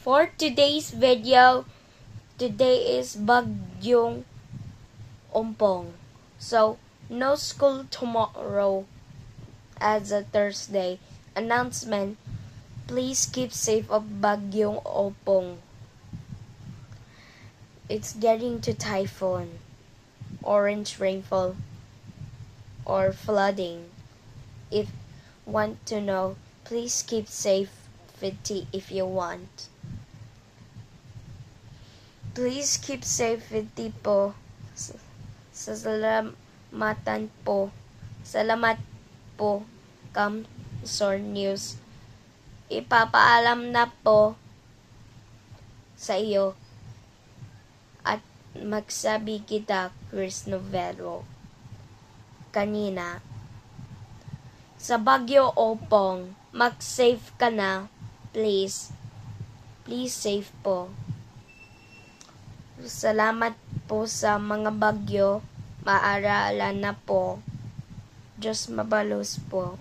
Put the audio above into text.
For today's video, today is Bagyong Ompong. So, no school tomorrow as a Thursday. Announcement, please keep safe of Bagyong Ompong. It's getting to typhoon, orange rainfall, or flooding. If want to know, please keep safety if you want. Please keep safety po. Salamatan po. Salamat po, Kamsor News. Ipapaalam na po sa iyo at magsabi kita, Chris Novelo. Kanina, sa Bagyo Ompong, mag-safe ka na, please. Please safe po. Salamat po sa mga bagyo. Maaralan na po. Diyos mabalos po.